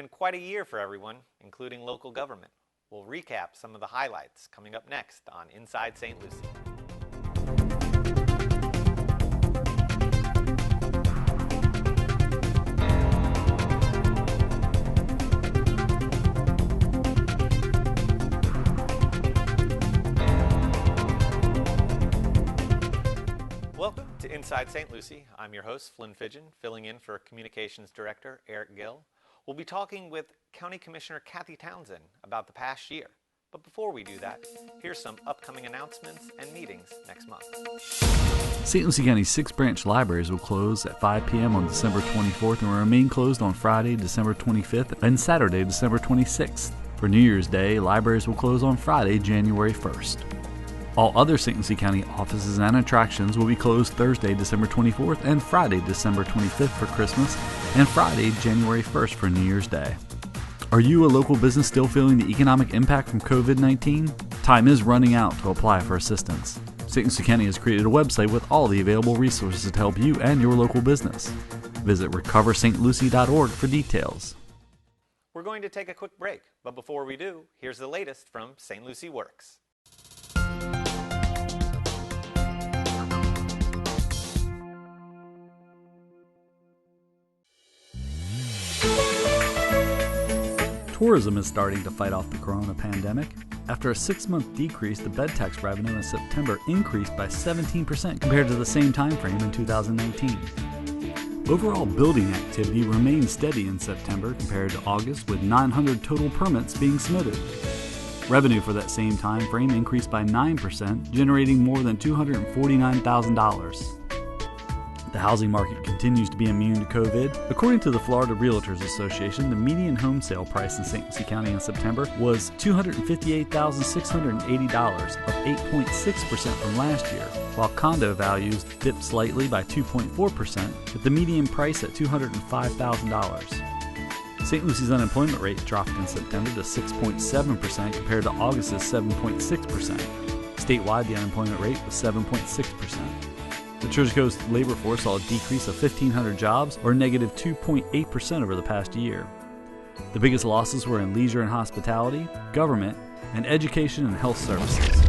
been quite a year for everyone, including local government. We'll recap some of the highlights coming up next on Inside St. Lucie. Welcome to Inside St. Lucie. I'm your host, Flynn Fidgen, filling in for Communications Director Eric Gill. We'll be talking with County Commissioner Kathy Townsend about the past year. But before we do that, here's some upcoming announcements and meetings next month. St. Lucie County's 6 branch libraries will close at 5 p.m. on December 24th and will remain closed on Friday, December 25th and Saturday, December 26th. For New Year's Day, libraries will close on Friday, January 1st. All other St. Lucie County offices and attractions will be closed Thursday, December 24th and Friday, December 25th for Christmas and Friday, January 1st for New Year's Day. Are you a local business still feeling the economic impact from COVID-19? Time is running out to apply for assistance. St. Lucie County has created a website with all the available resources to help you and your local business. Visit recoverstlucie.org for details. We're going to take a quick break, but before we do, here's the latest from St. Lucie Works. Tourism is starting to fight off the corona pandemic. After a 6-month decrease, the bed tax revenue in September increased by 17% compared to the same time frame in 2019. Overall building activity remained steady in September compared to August, with 900 total permits being submitted. Revenue for that same time frame increased by 9%, generating more than $249,000. The housing market continues to be immune to COVID. According to the Florida Realtors Association, the median home sale price in St. Lucie County in September was $258,680, up 8.6% from last year, while condo values dipped slightly by 2.4%, with the median price at $205,000. St. Lucie's unemployment rate dropped in September to 6.7% compared to August's 7.6%. Statewide, the unemployment rate was 7.6%. The Treasure Coast labor force saw a decrease of 1,500 jobs, or negative 2.8% over the past year. The biggest losses were in leisure and hospitality, government, and education and health services.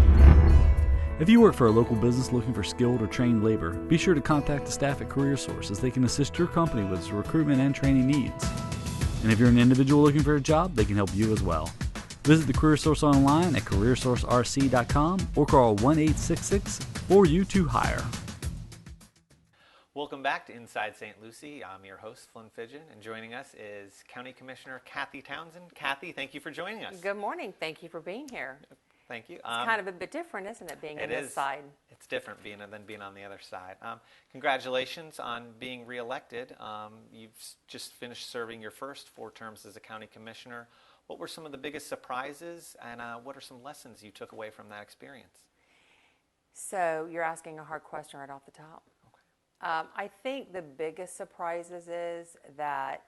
If you work for a local business looking for skilled or trained labor, be sure to contact the staff at CareerSource as they can assist your company with its recruitment and training needs. And if you're an individual looking for a job, they can help you as well. Visit the CareerSource online at careersourcerc.com or call 1-866-4U2-HIRE. Welcome back to Inside St. Lucie. I'm your host, Flynn Fidgen, and joining us is County Commissioner Kathy Townsend. Kathy, thank you for joining us. Good morning. Thank you for being here. Thank you. It's kind of a bit different, isn't it, being on this side? It's different than being on the other side. Congratulations on being reelected. You've just finished serving your first 4 terms as a county commissioner. What were some of the biggest surprises, and what are some lessons you took away from that experience? So you're asking a hard question right off the top. I think the biggest surprises is that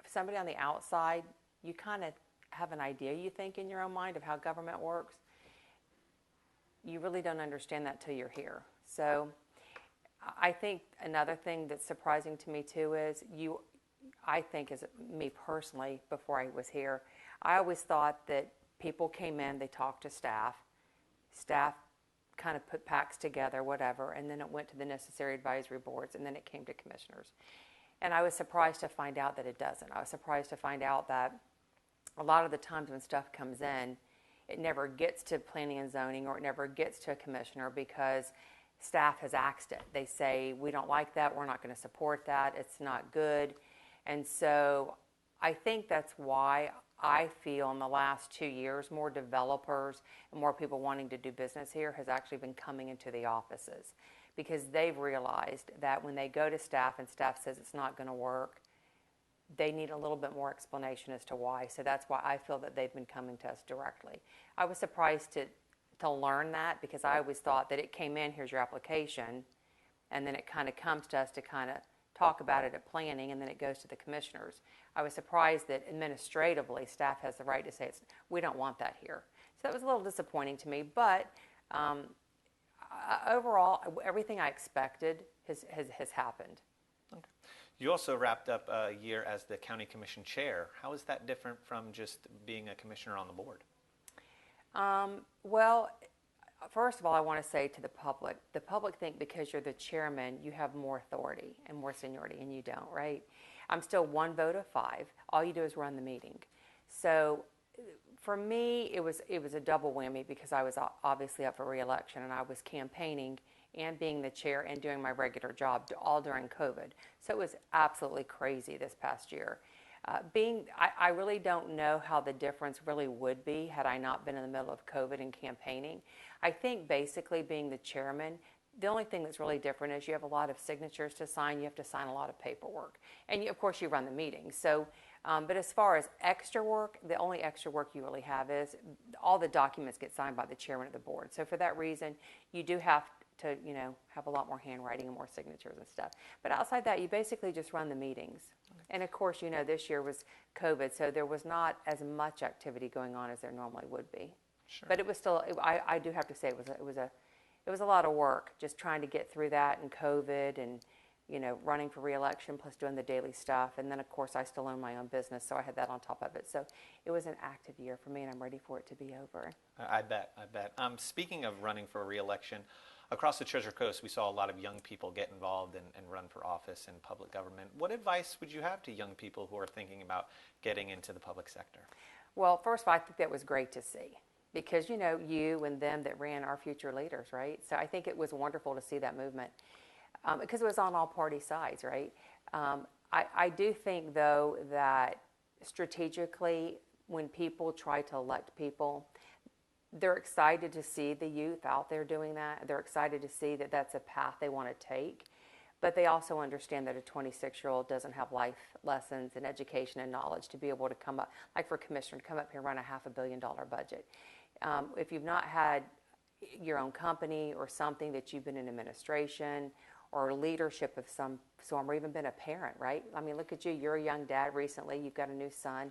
somebody on the outside, you kind of have an idea, you think, in your own mind of how government works. You really don't understand that till you're here. So I think another thing that's surprising to me too is I think as me personally, before I was here, I always thought that people came in, they talked to staff kind of put packs together, whatever, and then it went to the necessary advisory boards, and then it came to commissioners. And I was surprised to find out that it doesn't. I was surprised to find out that a lot of the times when stuff comes in, it never gets to planning and zoning, or it never gets to a commissioner because staff has axed it. They say, we don't like that, we're not going to support that, it's not good. And so I think that's why I feel in the last 2 years more developers and more people wanting to do business here has actually been coming into the offices, because they've realized that when they go to staff and staff says it's not going to work, they need a little bit more explanation as to why. So that's why I feel that they've been coming to us directly. I was surprised to learn that, because I always thought that it came in, here's your application, and then it kind of comes to us to kind of talk about it at planning, and then it goes to the commissioners. I was surprised that administratively staff has the right to say, we don't want that here. So that was a little disappointing to me, but overall, everything I expected has happened. Okay. You also wrapped up a year as the County Commission Chair. How is that different from just being a commissioner on the board? Well, first of all, I want to say to the public think because you're the chairman, you have more authority and more seniority, and you don't, right? I'm still 1 vote of 5. All you do is run the meeting. So for me, it was a double whammy because I was obviously up for re-election, and I was campaigning and being the chair and doing my regular job all during COVID. So it was absolutely crazy this past year. I really don't know how the difference really would be had I not been in the middle of COVID and campaigning. I think basically being the chairman, the only thing that's really different is you have a lot of signatures to sign. You have to sign a lot of paperwork. And of course you run the meeting. So, but as far as extra work, the only extra work you really have is all the documents get signed by the chairman of the board. So for that reason, you do have to, have a lot more handwriting and more signatures and stuff. But outside that, you basically just run the meetings. And of course, this year was COVID, so there was not as much activity going on as there normally would be. Sure. But it was still, I do have to say, it was a lot of work just trying to get through that and COVID and, running for re-election plus doing the daily stuff. And then, of course, I still own my own business, so I had that on top of it. So it was an active year for me, and I'm ready for it to be over. I bet. Speaking of running for re-election, across the Treasure Coast, we saw a lot of young people get involved and run for office in public government. What advice would you have to young people who are thinking about getting into the public sector? Well, first of all, I think that was great to see because, you and them that ran our future leaders, right? So I think it was wonderful to see that movement because it was on all party sides, right? I do think, though, that strategically, when people try to elect people, they're excited to see the youth out there doing that. They're excited to see that that's a path they want to take. But they also understand that a 26-year-old doesn't have life lessons and education and knowledge to be able to come up, like for a commissioner, to come up here and run a $500 million budget. If you've not had your own company or something that you've been in administration or leadership of some form or even been a parent, right? I mean, look at you. You're a young dad recently. You've got a new son.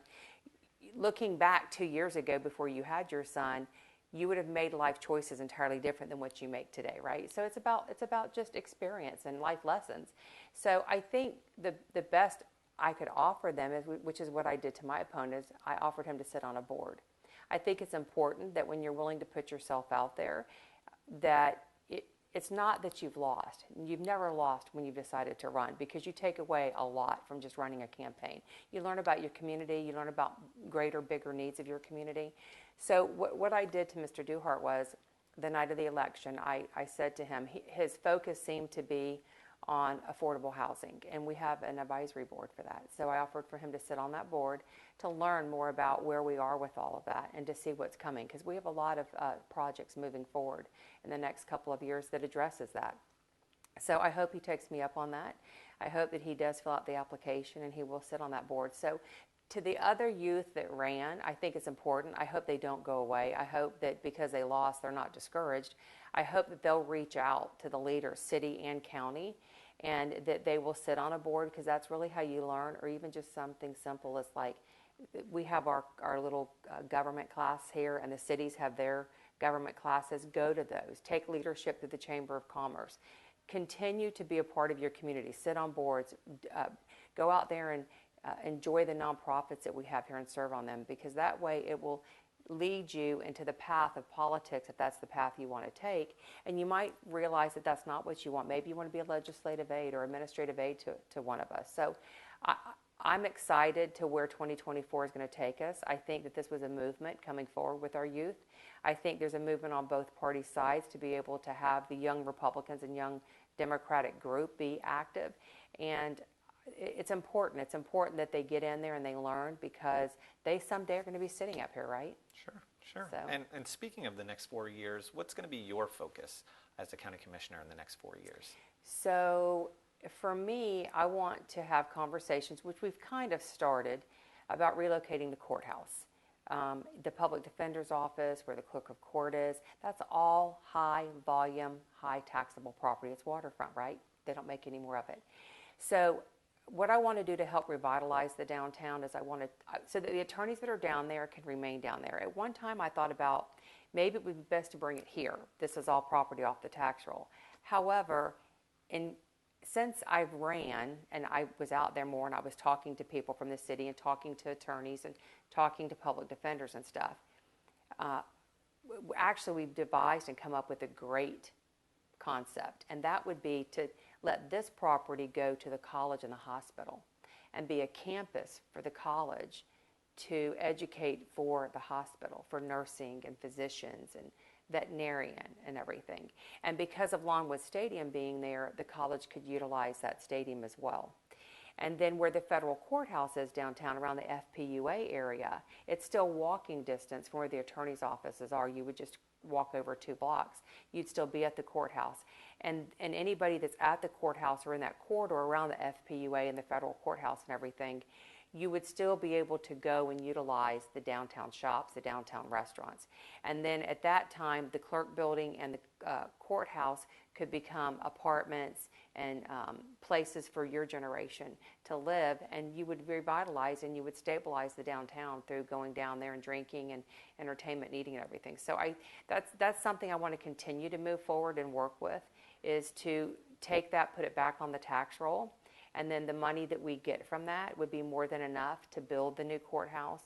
Looking back 2 years ago before you had your son, you would have made life choices entirely different than what you make today, right? So it's about just experience and life lessons. So I think the best I could offer them, which is what I did to my opponent, is I offered him to sit on a board. I think it's important that when you're willing to put yourself out there, that it's not that you've lost. You've never lost when you've decided to run because you take away a lot from just running a campaign. You learn about your community. You learn about greater, bigger needs of your community. So what I did to Mr. Duhart was the night of the election, I said to him, his focus seemed to be on affordable housing, and we have an advisory board for that. So I offered for him to sit on that board to learn more about where we are with all of that and to see what's coming because we have a lot of projects moving forward in the next couple of years that addresses that. So I hope he takes me up on that. I hope that he does fill out the application and he will sit on that board. So to the other youth that ran, I think it's important. I hope they don't go away. I hope that because they lost, they're not discouraged. I hope that they'll reach out to the leaders, city and county, and that they will sit on a board because that's really how you learn, or even just something simple as like we have our little government class here, and the cities have their government classes. Go to those. Take leadership through the Chamber of Commerce. Continue to be a part of your community. Sit on boards. Go out there and enjoy the nonprofits that we have here and serve on them because that way it will lead you into the path of politics if that's the path you want to take. And you might realize that that's not what you want. Maybe you want to be a legislative aide or administrative aide to one of us. So I'm excited to where 2024 is going to take us. I think that this was a movement coming forward with our youth. I think there's a movement on both party sides to be able to have the young Republicans and young Democratic group be active. And it's important. It's important that they get in there and they learn because they someday are going to be sitting up here, right? Sure. So. And speaking of the next 4 years, what's going to be your focus as a county commissioner in the next 4 years? So for me, I want to have conversations, which we've kind of started, about relocating the courthouse. The public defender's office, where the clerk of court is, that's all high volume, high taxable property. It's waterfront, right? They don't make any more of it. So what I want to do to help revitalize the downtown is so that the attorneys that are down there can remain down there. At one time I thought about maybe it would be best to bring it here. This is all property off the tax roll. However, since I've ran and I was out there more and I was talking to people from the city and talking to attorneys and talking to public defenders and stuff, actually we've devised and come up with a great concept, and that would be to let this property go to the college and the hospital and be a campus for the college to educate for the hospital, for nursing and physicians and veterinarian and everything. And because of Longwood Stadium being there, the college could utilize that stadium as well. And then where the federal courthouse is downtown around the FPUA area, it's still walking distance from where the attorney's offices are. You would just walk over 2 blocks. You'd still be at the courthouse. And anybody that's at the courthouse or in that corridor around the FPUA and the federal courthouse and everything, you would still be able to go and utilize the downtown shops, the downtown restaurants. And then at that time, the clerk building and the courthouse could become apartments and places for your generation to live, and you would revitalize and you would stabilize the downtown through going down there and drinking and entertainment and eating and everything. So that's something I want to continue to move forward and work with, is to take that, put it back on the tax roll, and then the money that we get from that would be more than enough to build the new courthouse,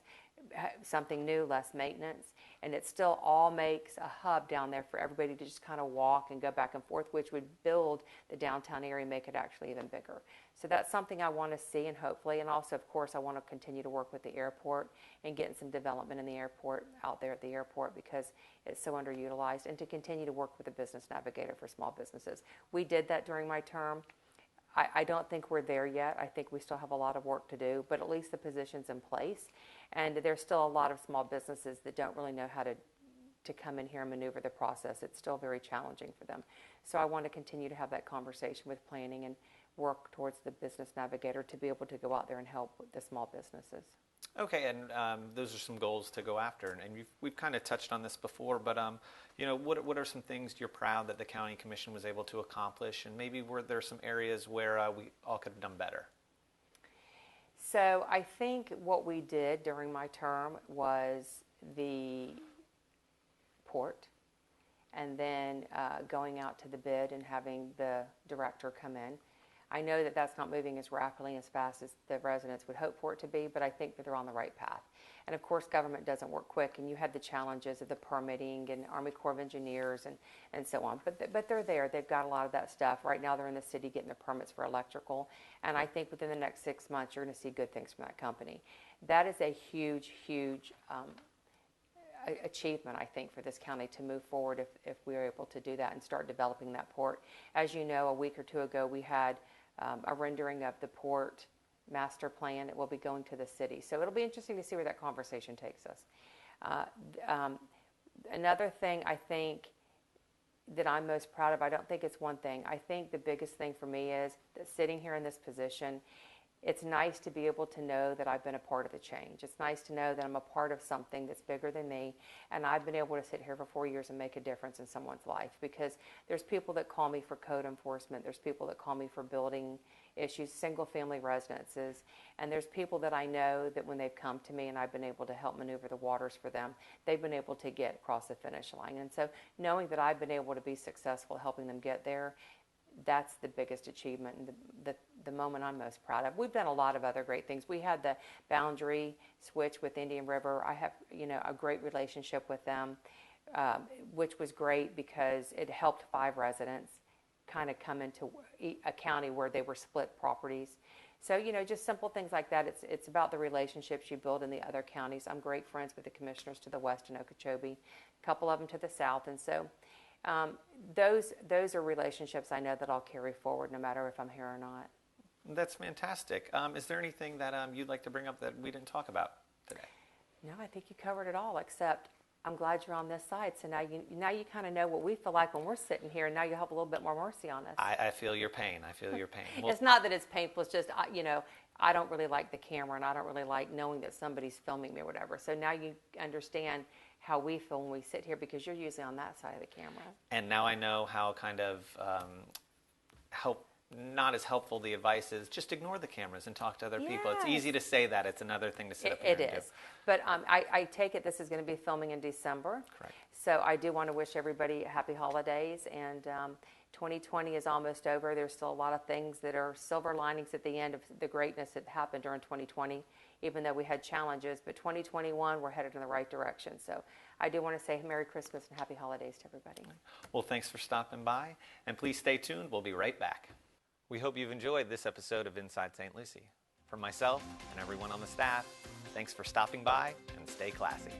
something new, less maintenance, and it still all makes a hub down there for everybody to just kind of walk and go back and forth, which would build the downtown area, make it actually even bigger. So that's something I want to see, and hopefully, and also of course I want to continue to work with the airport and getting some development in the airport, out there at the airport, because it's so underutilized, and to continue to work with the business navigator for small businesses. We did that during my term. I don't think we're there yet. I think we still have a lot of work to do, but at least the position's in place. And there's still a lot of small businesses that don't really know how to come in here and maneuver the process. It's still very challenging for them. So I want to continue to have that conversation with planning and work towards the business navigator to be able to go out there and help with the small businesses. Okay, and those are some goals to go after, and we've kind of touched on this before, but what are some things you're proud that the County Commission was able to accomplish, and maybe were there some areas where we all could have done better? So I think what we did during my term was the port, and then going out to the bid and having the director come in. I know that that's not moving as rapidly and as fast as the residents would hope for it to be, but I think that they're on the right path. And of course, government doesn't work quick, and you had the challenges of the permitting and Army Corps of Engineers and so on. But they're there. They've got a lot of that stuff. Right now, they're in the city getting the permits for electrical, and I think within the next 6 months, you're going to see good things from that company. That is a huge, huge achievement, I think, for this county to move forward if we are able to do that and start developing that port. As you know, a week or two ago, we had a rendering of the port master plan. It will be going to the city. So it'll be interesting to see where that conversation takes us. Another thing I think that I'm most proud of, I don't think it's one thing. I think the biggest thing for me is that sitting here in this position, it's nice to be able to know that I've been a part of the change. It's nice to know that I'm a part of something that's bigger than me, and I've been able to sit here for 4 years and make a difference in someone's life, because there's people that call me for code enforcement, there's people that call me for building issues, single-family residences, and there's people that I know that when they've come to me and I've been able to help maneuver the waters for them, they've been able to get across the finish line. And so knowing that I've been able to be successful helping them get there, that's the biggest achievement and the moment I'm most proud of. We've done a lot of other great things. We had the boundary switch with Indian River. I have, a great relationship with them, which was great because it helped 5 residents kind of come into a county where they were split properties. So, just simple things like that. It's about the relationships you build in the other counties. I'm great friends with the commissioners to the west in Okeechobee, a couple of them to the south, and so those are relationships I know that I'll carry forward no matter if I'm here or not. That's fantastic. Is there anything that you'd like to bring up that we didn't talk about today? No, I think you covered it all, except I'm glad you're on this side. So now you kind of know what we feel like when we're sitting here, and now you have a little bit more mercy on us. I feel your pain. Well, it's not that it's painful. It's just, I don't really like the camera, and I don't really like knowing that somebody's filming me or whatever. So now you understand how we feel when we sit here, because you're usually on that side of the camera. And now I know how kind of how not as helpful the advice is, just ignore the cameras and talk to other people. It's Yes. easy to say that. It's another thing to sit up here It and do. is. But I take it this is going to be filming in December. Correct. So I do want to wish everybody happy holidays. And 2020 is almost over. There's still a lot of things that are silver linings at the end of the greatness that happened during 2020, even though we had challenges. But 2021, we're headed in the right direction. So I do want to say Merry Christmas and happy holidays to everybody. Well, thanks for stopping by, and please stay tuned. We'll be right back. We hope you've enjoyed this episode of Inside St. Lucie. From myself and everyone on the staff, thanks for stopping by, and stay classy.